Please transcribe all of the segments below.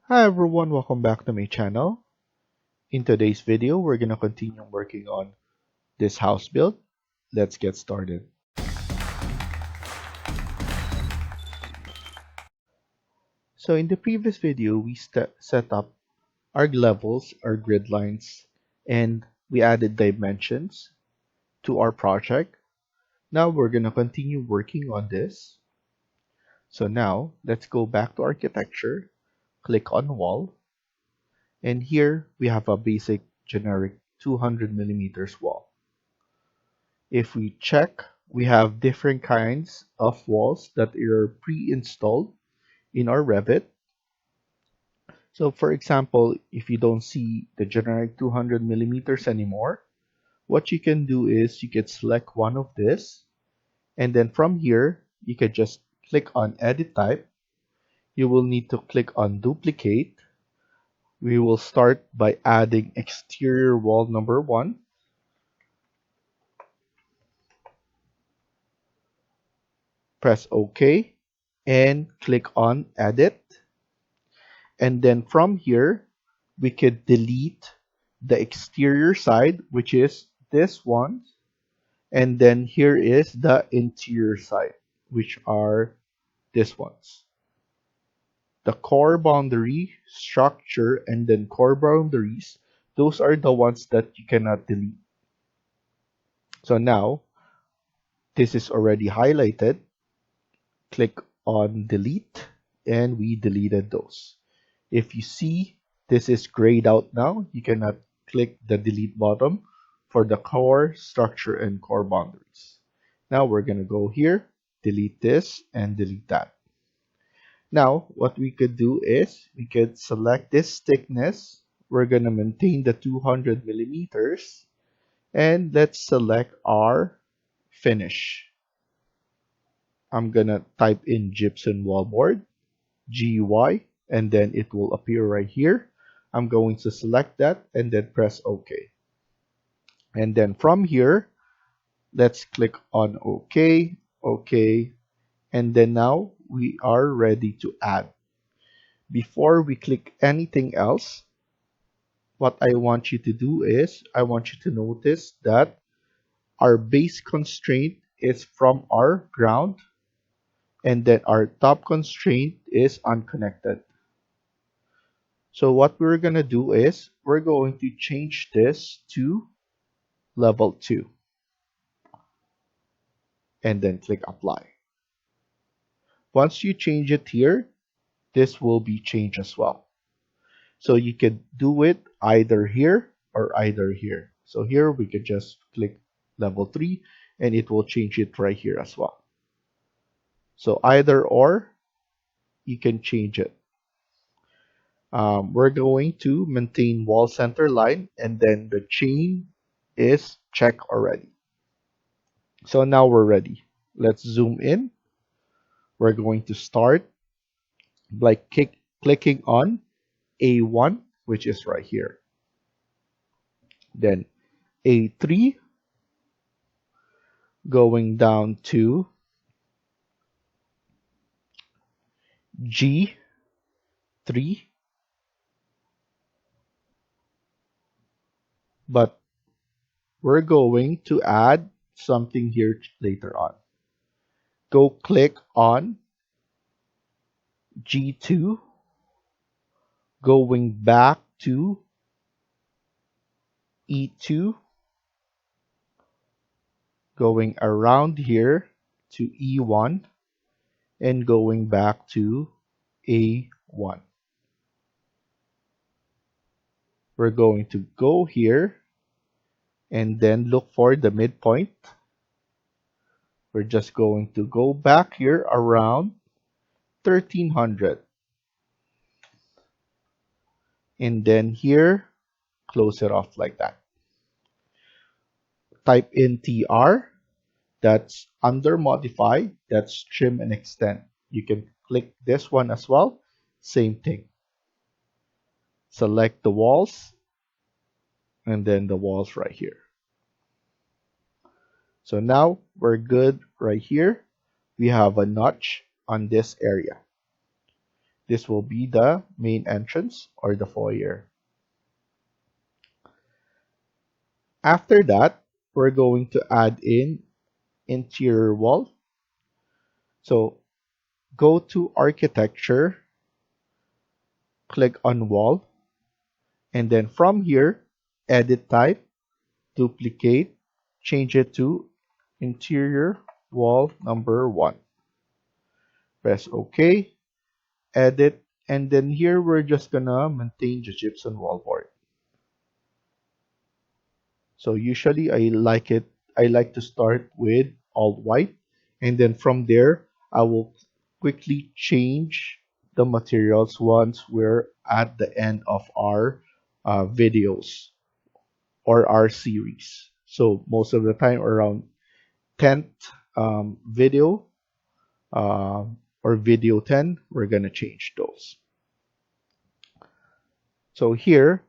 Hi everyone, welcome back to my channel. In today's video, we're gonna continue working on this house build. Let's get started. So in the previous video, we set up our levels, our grid lines, and we added dimensions to our project. Now we're gonna continue working on this. So now let's go back to architecture, click on wall, and here we have a basic generic 200 millimeters wall. If we check, we have different kinds of walls that are pre-installed in our Revit. So for example, if you don't see the generic 200 millimeters anymore, what you can do is you can select one of this, and then from here, you can just click on edit type. You will need to click on duplicate. We will start by adding exterior wall number 1. Press OK and click on edit. And then from here, we could delete the exterior side, which is this one. And then here is the interior side, which are these ones. The core boundary, structure, and then core boundaries, those are the ones that you cannot delete. So now, this is already highlighted. Click on delete, and we deleted those. If you see this is grayed out now, you cannot click the delete button for the core, structure, and core boundaries. Now we're going to go here, delete this, and delete that. Now what we could do is we could select this thickness. We're going to maintain the 200 millimeters, and let's select our finish. I'm going to type in gypsum wallboard, GY, and then it will appear right here. I'm going to select that and then press OK. And then from here, let's click on OK, OK, and then now we are ready to add. Before we click anything else, what I want you to do is I want you to notice that our base constraint is from our ground, and then our top constraint is unconnected. So what we're going to do is we're going to change this to level 2 and then click apply. Once you change it here, this will be changed as well. So you can do it either here or either here. So here we could just click level 3 and it will change it right here as well. So either or, you can change it. We're going to maintain wall center line, and then the chain is checked already. So now we're ready. Let's zoom in. We're going to start by clicking on A1, which is right here. Then A3, going down to G3, but we're going to add something here later on. Go click on G2, going back to E2, going around here to E1, and going back to A1. We're going to go here and then look for the midpoint. We're just going to go back here around 1300. And then here, close it off like that. Type in TR, that's under modify, that's trim and extend. You can click this one as well, same thing. Select the walls, and then the walls right here. So now we're good right here. We have a notch on this area. This will be the main entrance or the foyer. After that, we're going to add in interior wall. So go to architecture, click on wall, and then from here, edit type, duplicate, change it to interior wall number 1. Press OK, edit, and then here we're just gonna maintain the gypsum wall board. So usually I like to start with all white, and then from there I will quickly change the materials once we're at the end of our videos or our series. So most of the time around 10th video or video 10, we're gonna change those. So here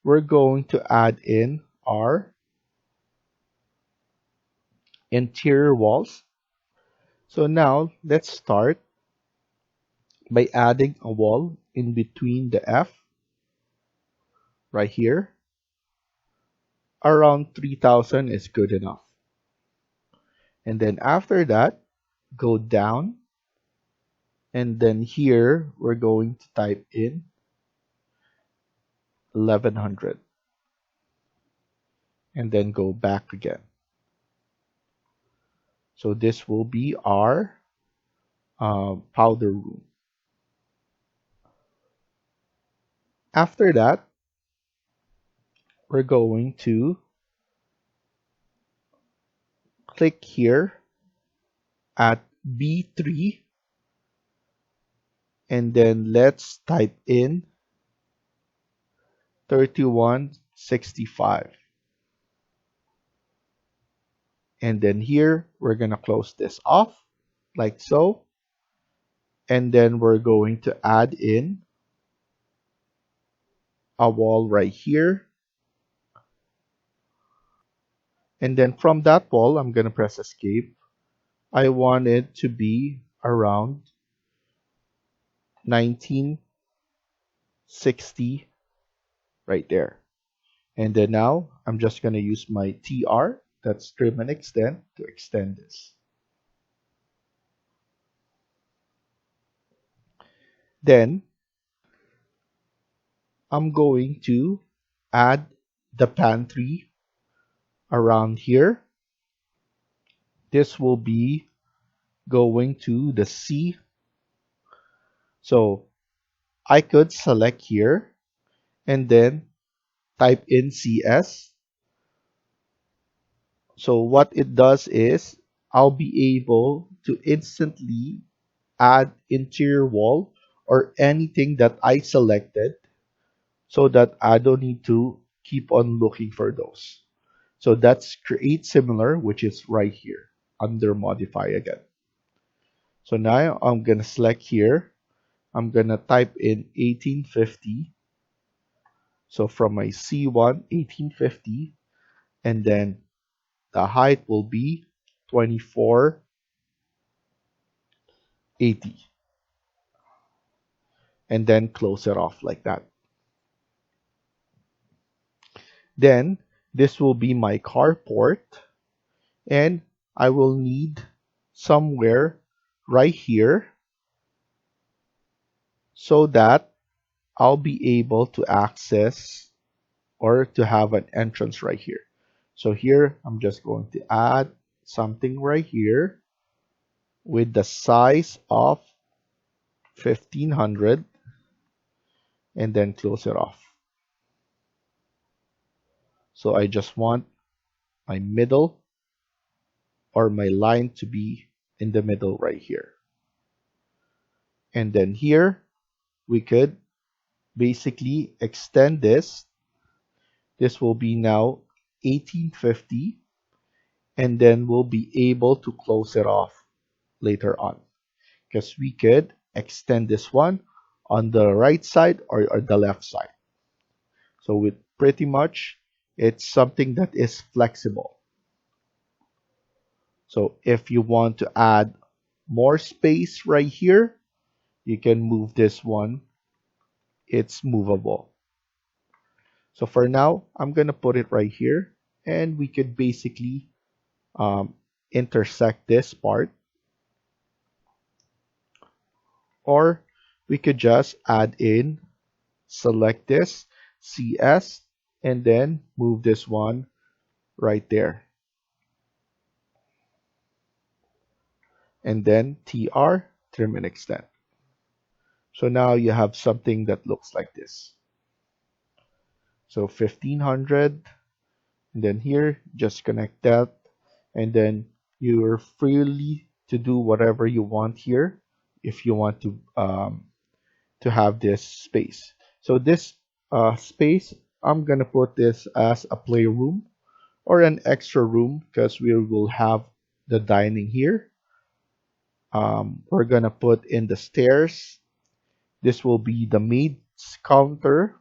we're going to add in our interior walls. So now let's start by adding a wall in between the F right here. Around 3000 is good enough. And then after that, go down. And then here, we're going to type in 1100. And then go back again. So this will be our powder room. After that, we're going to click here at B3, and then let's type in 3165. And then here we're gonna close this off like so, and then we're going to add in a wall right here. And then from that wall, I'm gonna press escape. I want it to be around 1960 right there. And then now I'm just gonna use my TR, that's trim and extend, to extend this. Then I'm going to add the pantry around here. This will be going to the C. So I could select here and then type in CS. So what it does is I'll be able to instantly add interior wall or anything that I selected, so that I don't need to keep on looking for those. So that's create similar, which is right here under modify again. So now I'm gonna select here. I'm gonna type in 1850. So from my C1, 1850, and then the height will be 2480. And then close it off like that. Then this will be my carport, and I will need somewhere right here so that I'll be able to access or to have an entrance right here. So here I'm just going to add something right here with the size of 1500 and then close it off. So I just want my middle or my line to be in the middle right here. And then here we could basically extend this. This will be now 1850, and then we'll be able to close it off later on, because we could extend this one on the right side or the left side. So with pretty much it's something that is flexible. So if you want to add more space right here, you can move this one. It's movable. So for now, I'm gonna put it right here, and we could basically um, intersect this part, or we could just add in, select this CS, and then move this one right there, and then TR, trim and extend. So now you have something that looks like this. So 1500, and then here, just connect that, and then you're freely to do whatever you want here if you want to have this space. So this space, I'm gonna put this as a playroom or an extra room because we will have the dining here. We're gonna put in the stairs. This will be the maid's counter.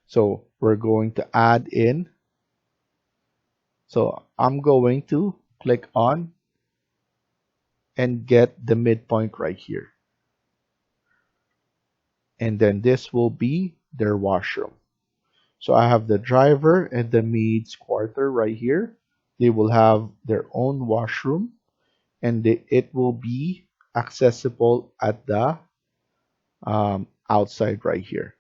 So we're going to add in. So I'm going to click on and get the midpoint right here. And then this will be their washroom. So I have the driver and the maid's quarter right here. They will have their own washroom, and it will be accessible at the outside right here.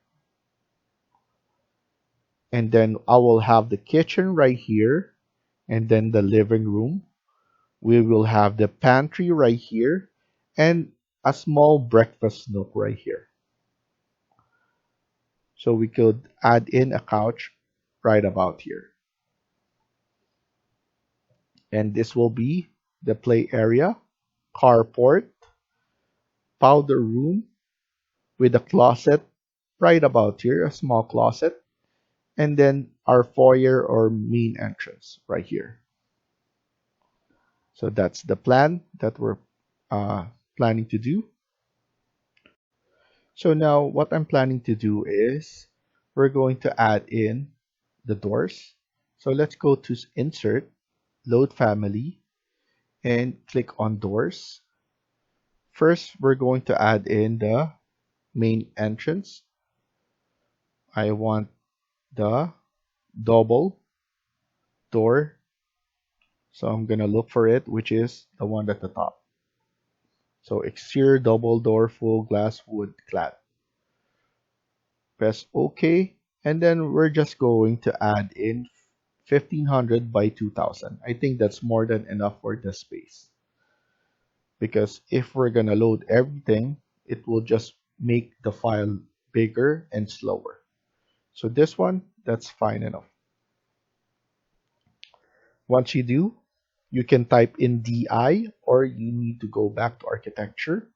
And then I will have the kitchen right here, and then the living room. We will have the pantry right here, and a small breakfast nook right here. So we could add in a couch right about here. And this will be the play area, carport, powder room with a closet right about here, a small closet, and then our foyer or main entrance right here. So that's the plan that we're planning to do. So now what I'm planning to do is we're going to add in the doors. So let's go to insert, load family, and click on doors. First, we're going to add in the main entrance. I want the double door. So I'm gonna look for it, which is the one at the top. So exterior double door full glass wood clad. Press OK, and then we're just going to add in 1500 by 2000. I think that's more than enough for the space. Because if we're gonna load everything, it will just make the file bigger and slower. So this one, that's fine enough. Once you do, you can type in DI, or you need to go back to architecture.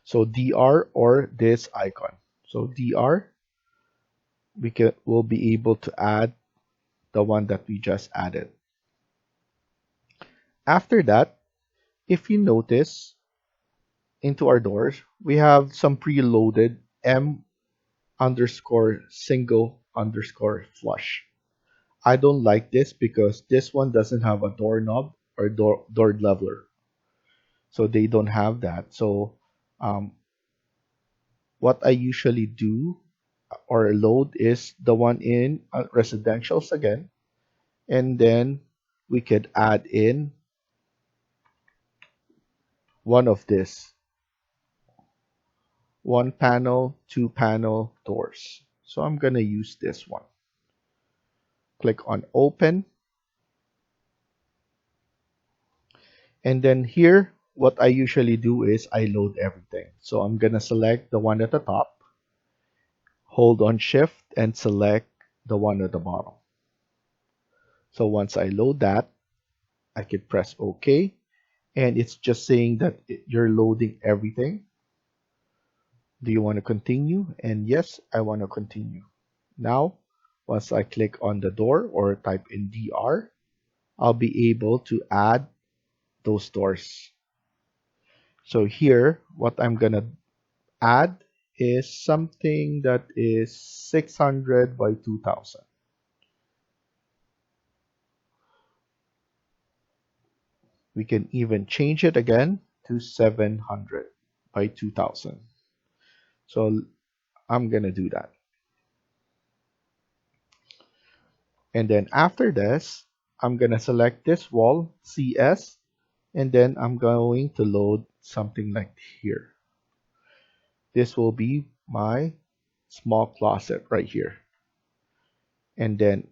So DR or this icon. So DR, we'll be able to add the one that we just added. After that, if you notice into our doors, we have some preloaded M underscore single underscore flush. I don't like this because this one doesn't have a doorknob or door leveler. So they don't have that. So um, what I usually do or load is the one in residentials again. And then we could add in one of this. One panel, two panel doors. So I'm going to use this one. Click on open. And then here, what I usually do is I load everything. So I'm going to select the one at the top, hold on shift, and select the one at the bottom. So once I load that, I can press OK. And it's just saying that you're loading everything. Do you want to continue? And yes, I want to continue. Now, once I click on the door or type in DR, I'll be able to add those doors. So here, what I'm going to add is something that is 600 by 2000. We can even change it again to 700. by 2000. So I'm gonna do that. And then after this, I'm gonna select this wall, CS, and then I'm going to load something like here. This will be my small closet right here. And then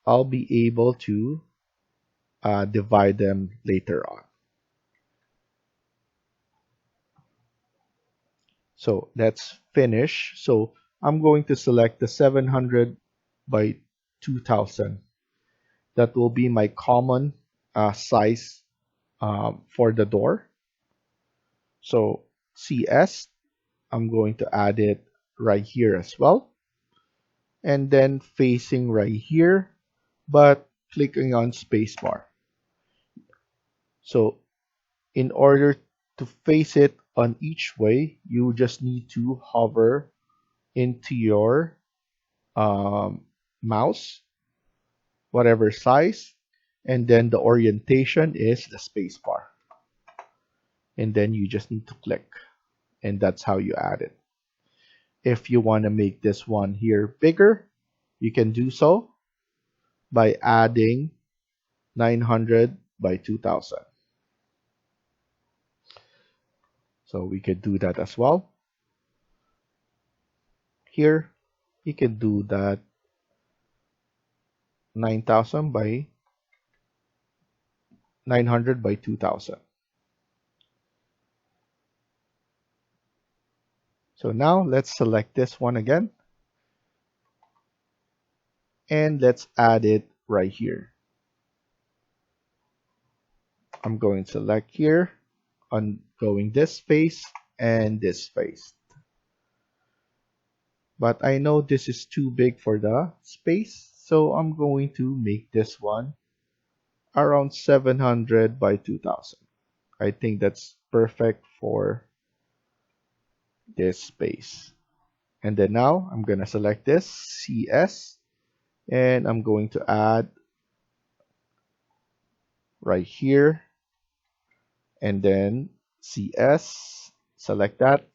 I'll be able to divide them later on. So let's finish. So I'm going to select the 700 by 2000. That will be my common size for the door. So CS, I'm going to add it right here as well. And then facing right here, but clicking on spacebar. So in order to face it on each way, you just need to hover into your mouse, whatever size, and then the orientation is the spacebar. And then you just need to click, and that's how you add it. If you want to make this one here bigger, you can do so by adding 900 by 2000. So we could do that as well. Here, you can do that 9000 by 900 by 2000. So now let's select this one again, and let's add it right here. I'm going to select here, on going this face and this face. But I know this is too big for the space, so I'm going to make this one around 700 by 2000. I think that's perfect for this space. And then now I'm going to select this CS, and I'm going to add right here, and then CS, select that,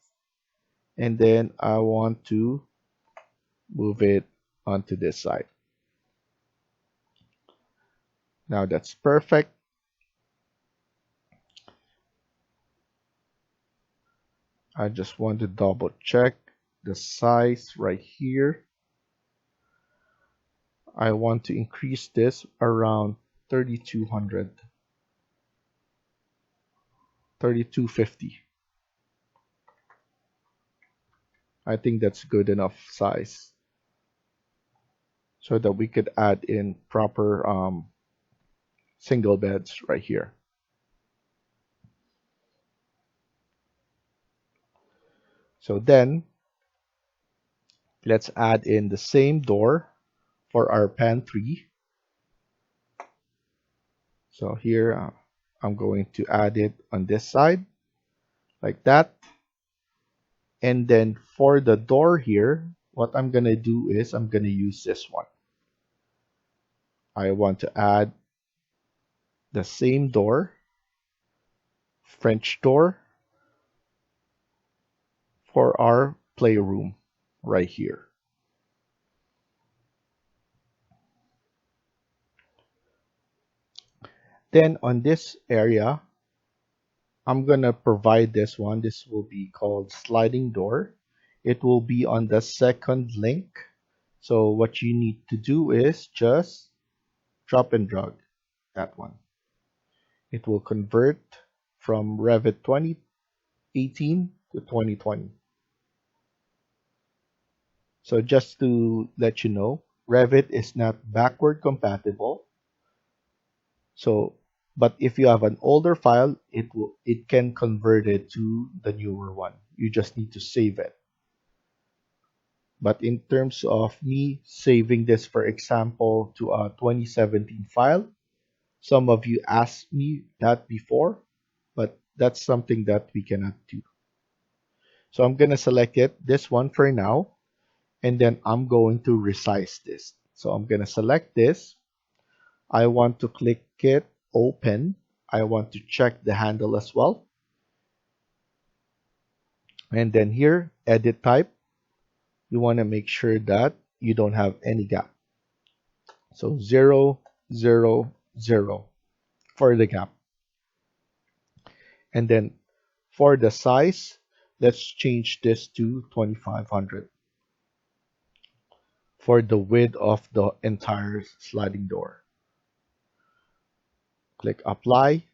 and then I want to move it onto this side. Now that's perfect. I just want to double check the size right here. I want to increase this around 3200, 3250. I think that's good enough size so that we could add in proper single beds right here. So then let's add in the same door for our pantry. So here I'm going to add it on this side like that. And then for the door here, what I'm going to do is I'm going to use this one. I want to add the same door, French door, for our playroom right here. Then on this area, I'm going to provide this one. This will be called sliding door. It will be on the second link. So what you need to do is just drop and drag that one. It will convert from Revit 2018 to 2020. So just to let you know, Revit is not backward compatible. So, but if you have an older file, it can convert it to the newer one. You just need to save it. But in terms of me saving this, for example, to a 2017 file, some of you asked me that before, but that's something that we cannot do. So I'm going to select this one for now, and then I'm going to resize this. So I'm going to select this. I want to click it, open. I want to check the handle as well. And then here, edit type, you want to make sure that you don't have any gap. So 0, 0, 0 for the gap. And then for the size, let's change this to 2500 for the width of the entire sliding door. Click apply.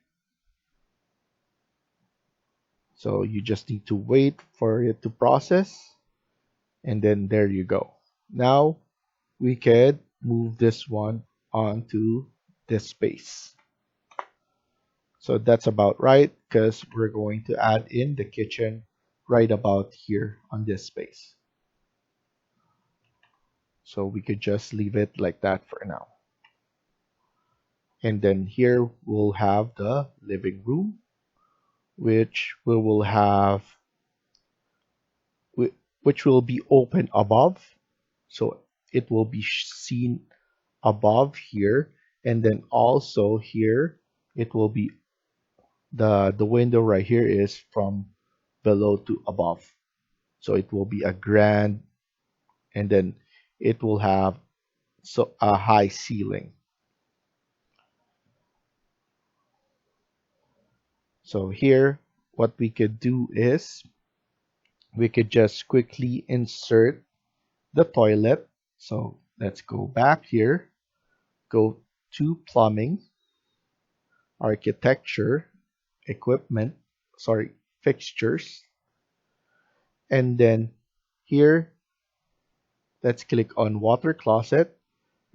So you just need to wait for it to process, and then there you go. Now we can move this one onto this space. So that's about right, because we're going to add in the kitchen right about here on this space. So we could just leave it like that for now. And then here we'll have the living room, which we will have, which will be open above. So it will be seen above here, and then also here it will be the window right here is from below to above. So it will be a grand, and then it will have a high ceiling. So here what we could do is we could just quickly insert the toilet. So let's go back here, go to plumbing, architecture, equipment, sorry, fixtures, and then here let's click on water closet.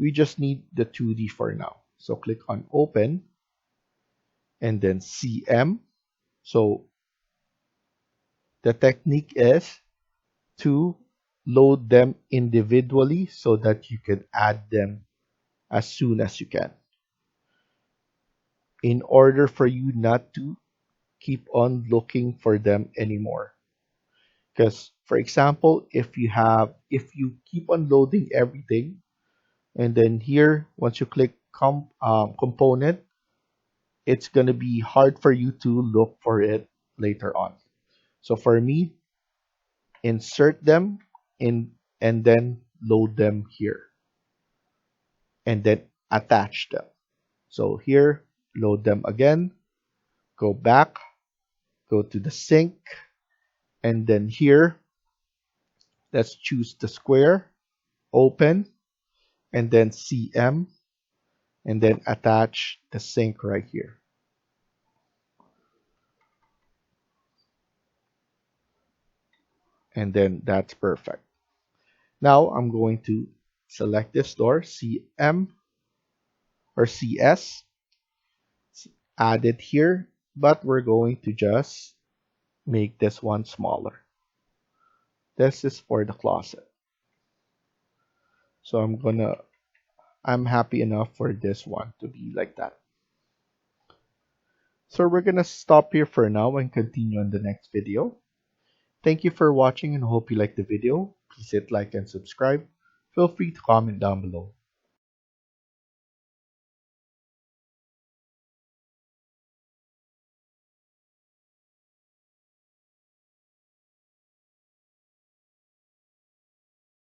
We just need the 2D for now. So click on open and then CM. So the technique is to load them individually so that you can add them as soon as you can, in order for you not to keep on looking for them anymore. Because for example, if you keep on loading everything, and then here once you click component, it's going to be hard for you to look for it later on. So for me, insert them in and then load them here, and then attach them. So here, load them again, go back, go to the sink, and then here let's choose the square, open, and then CM, and then attach the sink right here. And then that's perfect. Now I'm going to select this door, CM or CS, add it here, but we're going to just make this one smaller. This is for the closet. So I'm happy enough for this one to be like that. So we're gonna stop here for now and continue on the next video. Thank you for watching and hope you liked the video. Please hit like and subscribe. Feel free to comment down below.